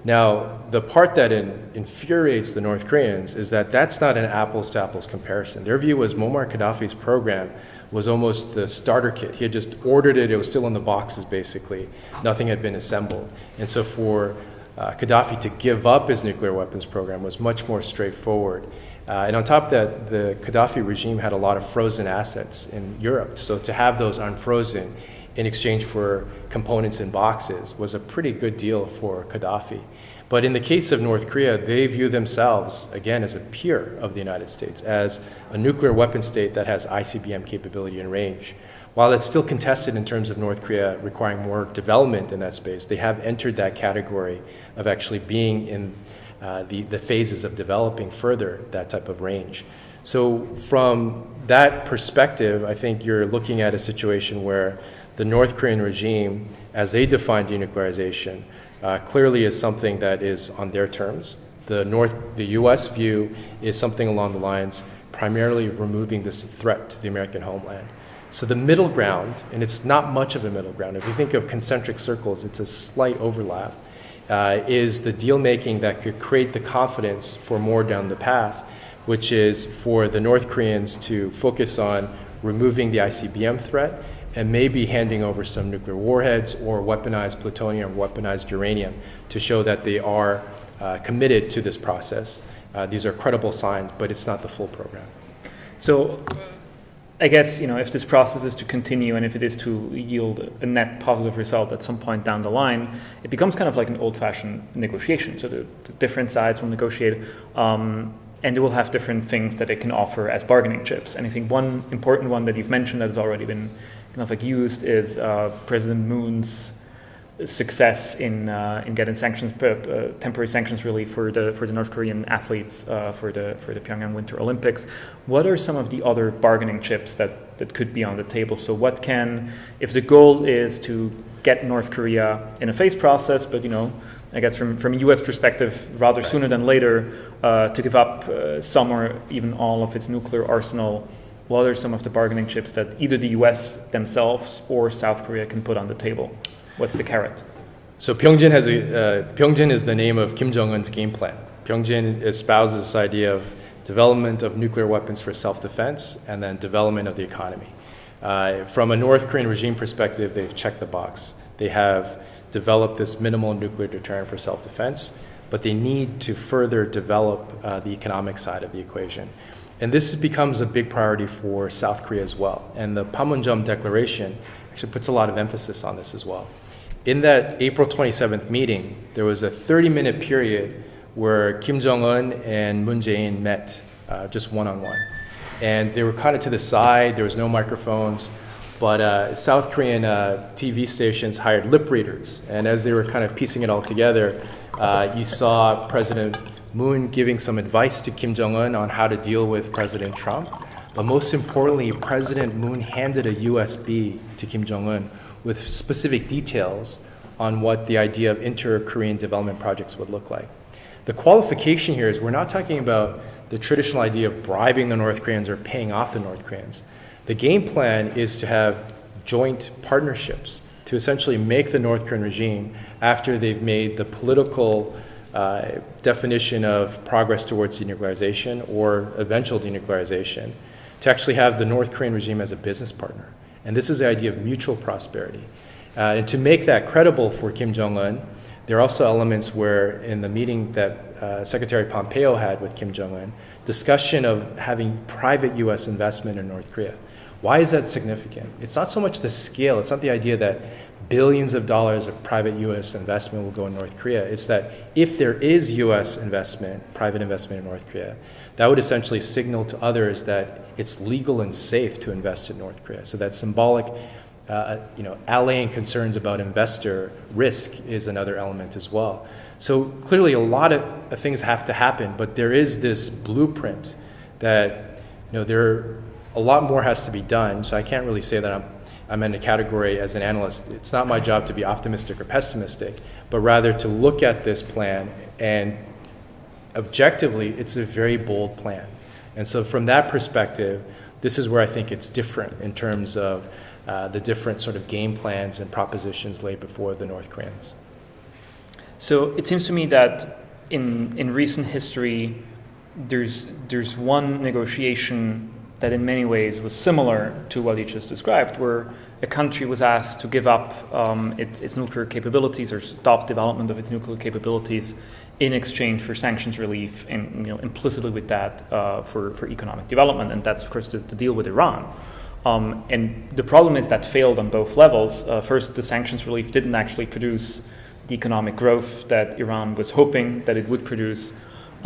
Now, the part that infuriates the North Koreans is that that's not an apples-to-apples comparison. Their view was Muammar Gaddafi's program was almost the starter kit. He had just ordered it. It was still in the boxes, basically. Nothing had been assembled. And so for Gaddafi to give up his nuclear weapons program was much more straightforward. And on top of that, the Gaddafi regime had a lot of frozen assets in Europe. So to have those unfrozen in exchange for components in boxes was a pretty good deal for Gaddafi. But in the case of North Korea, they view themselves, again, as a peer of the United States, as a nuclear weapon state that has ICBM capability and range. While it's still contested in terms of North Korea requiring more development in that space, they have entered that category of actually being in the phases of developing further that type of range. So from that perspective, I think you're looking at a situation where the North Korean regime, as they define denuclearization, clearly is something that is on their terms, The U.S. view is something along the lines primarily of removing this threat to the American homeland. So the middle ground, and it's not much of a middle ground, if you think of concentric circles, it's a slight overlap, is the deal making that could create the confidence for more down the path, which is for the North Koreans to focus on removing the ICBM threat and maybe handing over some nuclear warheads or weaponized plutonium or weaponized uranium to show that they are committed to this process. These are credible signs, but it's not the full program. So I guess, if this process is to continue and if it is to yield a net positive result at some point down the line, it becomes kind of like an old-fashioned negotiation. So the different sides will negotiate, and they will have different things that they can offer as bargaining chips. And I think one important one that you've mentioned that has already been kind of like used is President Moon's success in getting sanctions, temporary sanctions relief for the North Korean athletes for the Pyongyang Winter Olympics. What are some of the other bargaining chips that could be on the table? So what can, if the goal is to get North Korea in a phase process, but I guess from a U.S. perspective, rather sooner than later, to give up some or even all of its nuclear arsenal, what are some of the bargaining chips that either the U.S. themselves or South Korea can put on the table? What's the carrot? So Pyeongjin is the name of Kim Jong-un's game plan. Pyeongjin espouses this idea of development of nuclear weapons for self-defense and then development of the economy. From a North Korean regime perspective, they've checked the box. They have developed this minimal nuclear deterrent for self-defense, but they need to further develop the economic side of the equation. And this becomes a big priority for South Korea as well. And the Panmunjom Declaration actually puts a lot of emphasis on this as well. In that April 27th meeting, there was a 30-minute period where Kim Jong-un and Moon Jae-in met just one-on-one. And they were kind of to the side, there was no microphones, but South Korean TV stations hired lip readers. And as they were kind of piecing it all together, you saw President Moon giving some advice to Kim Jong-un on how to deal with President Trump. But most importantly, President Moon handed a USB to Kim Jong-un with specific details on what the idea of inter-Korean development projects would look like. The qualification here is we're not talking about the traditional idea of bribing the North Koreans or paying off the North Koreans. The game plan is to have joint partnerships to essentially make the North Korean regime, after they've made the political definition of progress towards denuclearization or eventual denuclearization, to actually have the North Korean regime as a business partner. And this is the idea of mutual prosperity. And to make that credible for Kim Jong-un, there are also elements where in the meeting that Secretary Pompeo had with Kim Jong-un, discussion of having private U.S. investment in North Korea. Why is that significant? It's not so much the scale, it's not the idea that billions of dollars of private U.S. investment will go in North Korea. It's that if there is U.S. investment, private investment in North Korea, that would essentially signal to others that it's legal and safe to invest in North Korea. So that symbolic, allaying concerns about investor risk is another element as well. So clearly a lot of things have to happen, but there is this blueprint that, a lot more has to be done. So I can't really say that I'm in a category as an analyst. It's not my job to be optimistic or pessimistic, but rather to look at this plan and objectively, it's a very bold plan. And so from that perspective, this is where I think it's different in terms of the different sort of game plans and propositions laid before the North Koreans. So it seems to me that in recent history, there's one negotiation that in many ways was similar to what you just described, where a country was asked to give up its nuclear capabilities or stop development of its nuclear capabilities in exchange for sanctions relief, and implicitly with that for economic development, and that's of course the deal with Iran. And the problem is that failed on both levels. First, the sanctions relief didn't actually produce the economic growth that Iran was hoping that it would produce.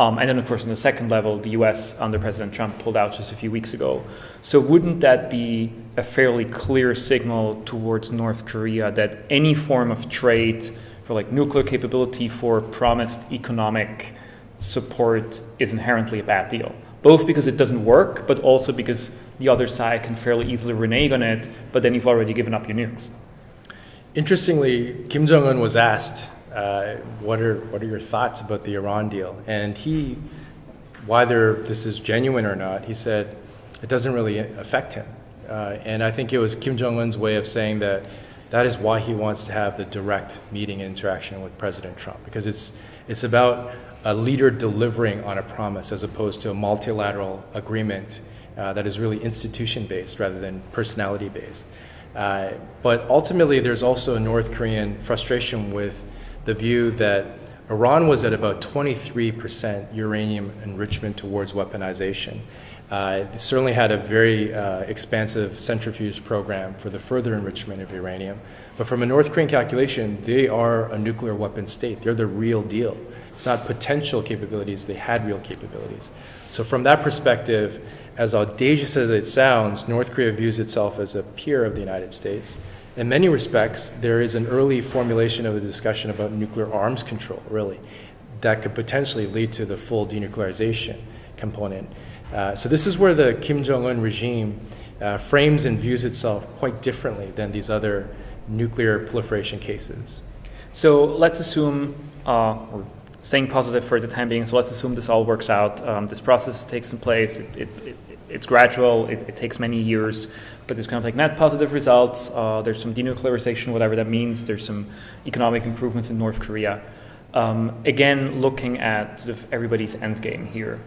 And then, of course, on the second level, the U.S. under President Trump pulled out just a few weeks ago. So wouldn't that be a fairly clear signal towards North Korea that any form of trade for like nuclear capability for promised economic support is inherently a bad deal? Both because it doesn't work, but also because the other side can fairly easily renege on it, but then you've already given up your nukes. Interestingly, Kim Jong-un was asked what are your thoughts about the Iran deal? And whether this is genuine or not, he said it doesn't really affect him. And I think it was Kim Jong-un's way of saying that is why he wants to have the direct meeting and interaction with President Trump, because it's about a leader delivering on a promise as opposed to a multilateral agreement that is really institution-based rather than personality-based. But ultimately, there's also a North Korean frustration with the view that Iran was at about 23% uranium enrichment towards weaponization. It certainly had a very expansive centrifuge program for the further enrichment of uranium. But from a North Korean calculation, they are a nuclear weapon state. They're the real deal. It's not potential capabilities, they had real capabilities. So from that perspective, as audacious as it sounds, North Korea views itself as a peer of the United States. In many respects, there is an early formulation of a discussion about nuclear arms control, really, that could potentially lead to the full denuclearization component. So this is where the Kim Jong-un regime frames and views itself quite differently than these other nuclear proliferation cases. So let's assume, we're staying positive for the time being, so let's assume this all works out. This process takes in place, it's gradual, it takes many years, but there's kind of like net positive results, there's some denuclearization, whatever that means, there's some economic improvements in North Korea. Again, looking at sort of everybody's end game here.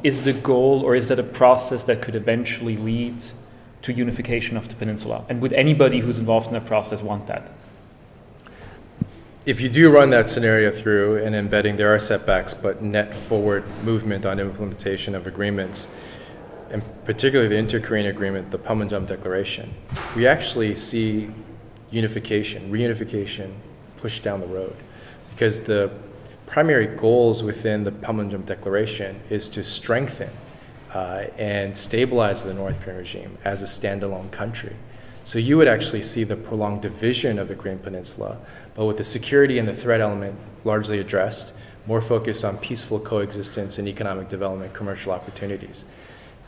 Is the goal, or is that a process that could eventually lead to unification of the peninsula? And would anybody who's involved in that process want that? If you do run that scenario through and embedding, there are setbacks, but net forward movement on implementation of agreements, and particularly the Inter-Korean Agreement, the Panmunjom Declaration, we actually see reunification pushed down the road, because the primary goals within the Panmunjom Declaration is to strengthen and stabilize the North Korean regime as a standalone country. So you would actually see the prolonged division of the Korean Peninsula, but with the security and the threat element largely addressed, more focus on peaceful coexistence and economic development, commercial opportunities.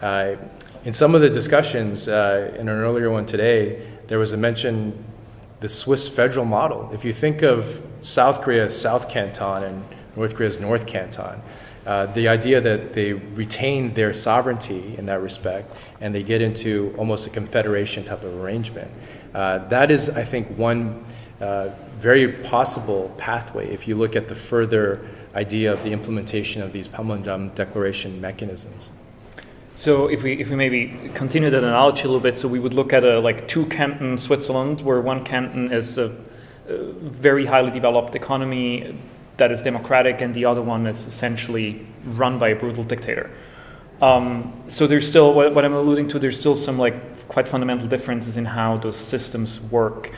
In some of the discussions, in an earlier one today, there was a mention the Swiss federal model. If you think of South Korea as South Canton and North Korea as North Canton, the idea that they retain their sovereignty in that respect and they get into almost a confederation type of arrangement, that is, I think, one very possible pathway if you look at the further idea of the implementation of these Panmunjom Declaration mechanisms. So if we maybe continue that analogy a little bit, so we would look at a like two-canton Switzerland, where one canton is a very highly developed economy that is democratic, and the other one is essentially run by a brutal dictator. So there's still, what I'm alluding to, there's still some like quite fundamental differences in how those systems work.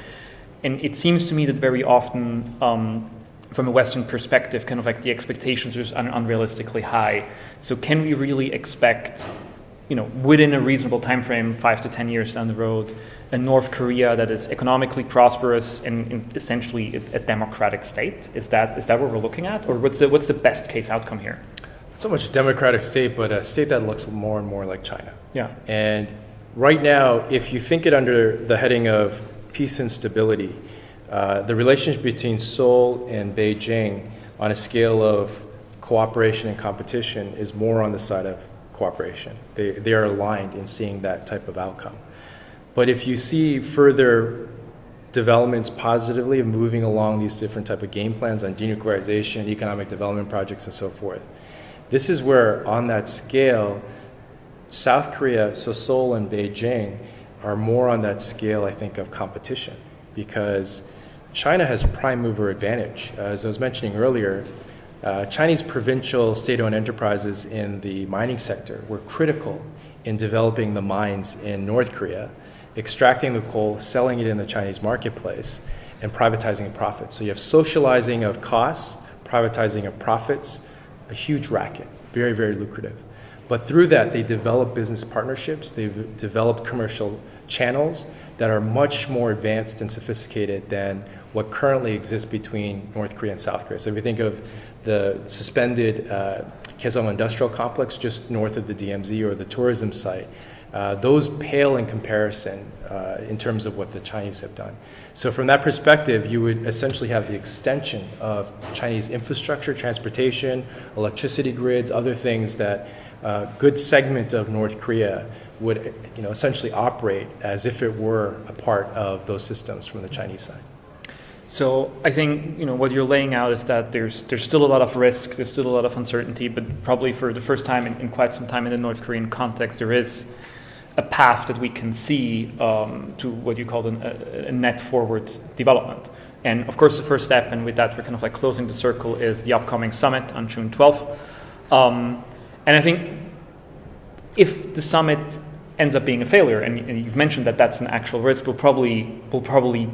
And it seems to me that very often, from a Western perspective, kind of like the expectations are unrealistically high. So can we really expect, within a reasonable time frame, 5 to 10 years down the road, a North Korea that is economically prosperous and essentially a democratic state? Is that what we're looking at, or what's the best case outcome here? Not so much a democratic state, but a state that looks more and more like China. Yeah. And right now, if you think it under the heading of peace and stability, the relationship between Seoul and Beijing on a scale of cooperation and competition is more on the side of cooperation. They are aligned in seeing that type of outcome. But if you see further developments positively of moving along these different type of game plans on denuclearization, economic development projects, and so forth, this is where, on that scale, South Korea, so Seoul and Beijing, are more on that scale, I think, of competition, because China has prime mover advantage. As I was mentioning earlier, Chinese provincial state-owned enterprises in the mining sector were critical in developing the mines in North Korea, extracting the coal, selling it in the Chinese marketplace, and privatizing profits. So you have socializing of costs, privatizing of profits, a huge racket, very, very lucrative. But through that, they develop business partnerships, they've developed commercial channels that are much more advanced and sophisticated than what currently exists between North Korea and South Korea. So if you think of the suspended Kaesong Industrial Complex just north of the DMZ, or the tourism site, those pale in comparison in terms of what the Chinese have done. So from that perspective, you would essentially have the extension of Chinese infrastructure, transportation, electricity grids, other things that a good segment of North Korea would essentially operate as if it were a part of those systems from the Chinese side. So I think what you're laying out is that there's still a lot of risk, there's still a lot of uncertainty, but probably for the first time in quite some time in the North Korean context, there is a path that we can see to what you call a net forward development. And of course, the first step, and with that we're kind of like closing the circle, is the upcoming summit on June 12th. And I think if the summit ends up being a failure, and you've mentioned that that's an actual risk, we'll probably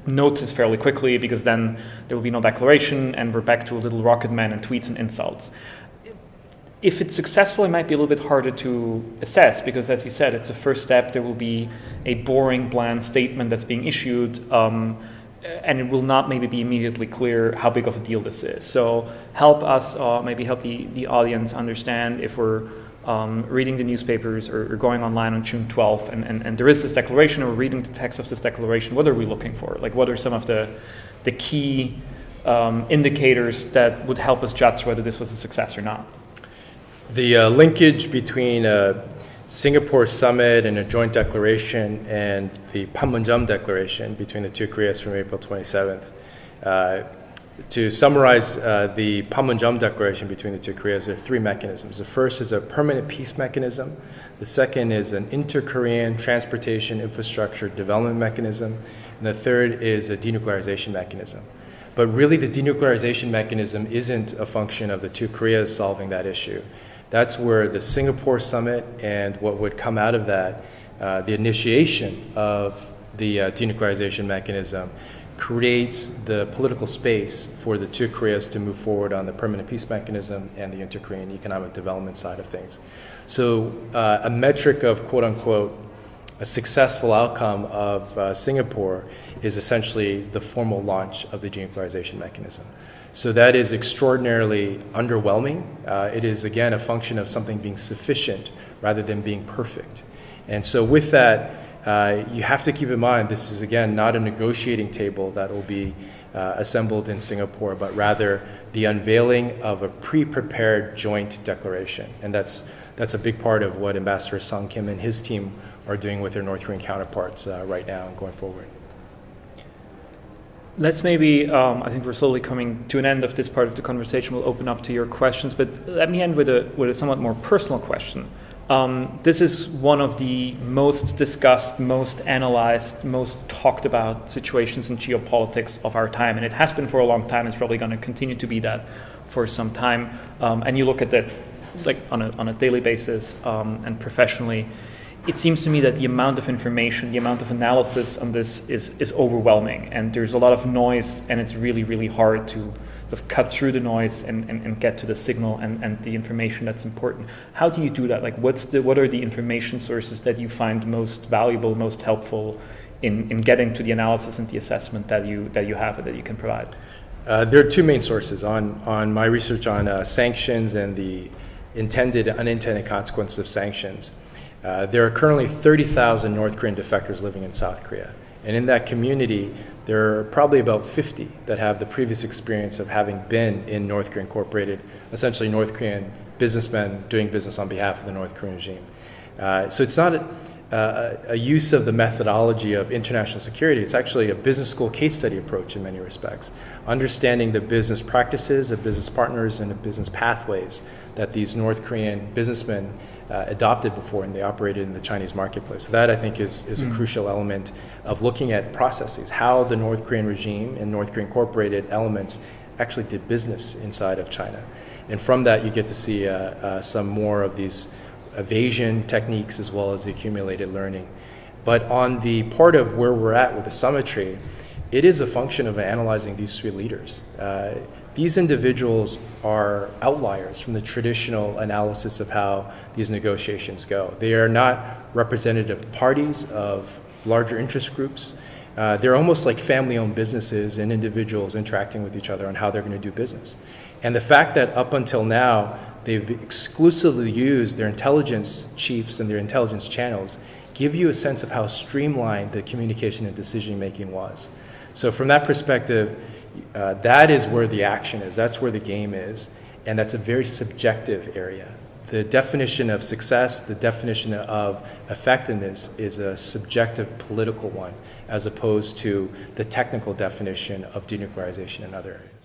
notice fairly quickly, because then there will be no declaration and we're back to a little rocket man and tweets and insults. If it's successful, it might be a little bit harder to assess, because as you said, it's a first step. There will be a boring, bland statement that's being issued, and it will not maybe be immediately clear how big of a deal this is. So help us, maybe help the audience understand, if we're reading the newspapers or going online on June 12th, and there is this declaration, or we're reading the text of this declaration, what are we looking for? Like, what are some of the key indicators that would help us judge whether this was a success or not? The linkage between Singapore summit and a joint declaration and the Panmunjom declaration between the two Koreas from April 27th. To summarize the Panmunjom declaration between the two Koreas, there are three mechanisms. The first is a permanent peace mechanism. The second is an inter-Korean transportation infrastructure development mechanism. And the third is a denuclearization mechanism. But really, the denuclearization mechanism isn't a function of the two Koreas solving that issue. That's where the Singapore summit and what would come out of that, the initiation of the denuclearization mechanism, creates the political space for the two Koreas to move forward on the permanent peace mechanism and the inter-Korean economic development side of things. So a metric of, quote unquote, a successful outcome of Singapore is essentially the formal launch of the denuclearization mechanism. So that is extraordinarily underwhelming. It is, again, a function of something being sufficient rather than being perfect. And so with that, you have to keep in mind, this is, again, not a negotiating table that will be assembled in Singapore, but rather the unveiling of a pre-prepared joint declaration. And that's a big part of what Ambassador Sung Kim and his team are doing with their North Korean counterparts right now and going forward. Let's maybe, I think we're slowly coming to an end of this part of the conversation. We'll open up to your questions, but let me end with a somewhat more personal question. This is one of the most discussed, most analyzed, most talked about situations in geopolitics of our time, and it has been for a long time. It's probably going to continue to be that for some time. And you look at that, like on a daily basis and professionally. It seems to me that the amount of information, the amount of analysis on this is overwhelming, and there's a lot of noise, and it's really, really hard to sort of cut through the noise and get to the signal and the information that's important. How do you do that? Like, what are the information sources that you find most valuable, most helpful in getting to the analysis and the assessment that you have and that you can provide? There are two main sources on my research on sanctions and the intended and unintended consequences of sanctions. There are currently 30,000 North Korean defectors living in South Korea. And in that community, there are probably about 50 that have the previous experience of having been in North Korea Incorporated, essentially North Korean businessmen doing business on behalf of the North Korean regime. So it's not a use of the methodology of international security. It's actually a business school case study approach in many respects, understanding the business practices, the business partners, and the business pathways that these North Korean businessmen adopted before, and they operated in the Chinese marketplace. So that, I think, is a crucial element of looking at processes, how the North Korean regime and North Korean incorporated elements actually did business inside of China. And from that, you get to see some more of these evasion techniques as well as the accumulated learning. But on the part of where we're at with the summitry, it is a function of analyzing these three leaders. These individuals are outliers from the traditional analysis of how these negotiations go. They are not representative parties of larger interest groups. They're almost like family-owned businesses and individuals interacting with each other on how they're going to do business. And the fact that up until now, they've exclusively used their intelligence chiefs and their intelligence channels, give you a sense of how streamlined the communication and decision making was. So from that perspective, that is where the action is, that's where the game is, and that's a very subjective area. The definition of success, the definition of effectiveness is a subjective political one, as opposed to the technical definition of denuclearization in other areas.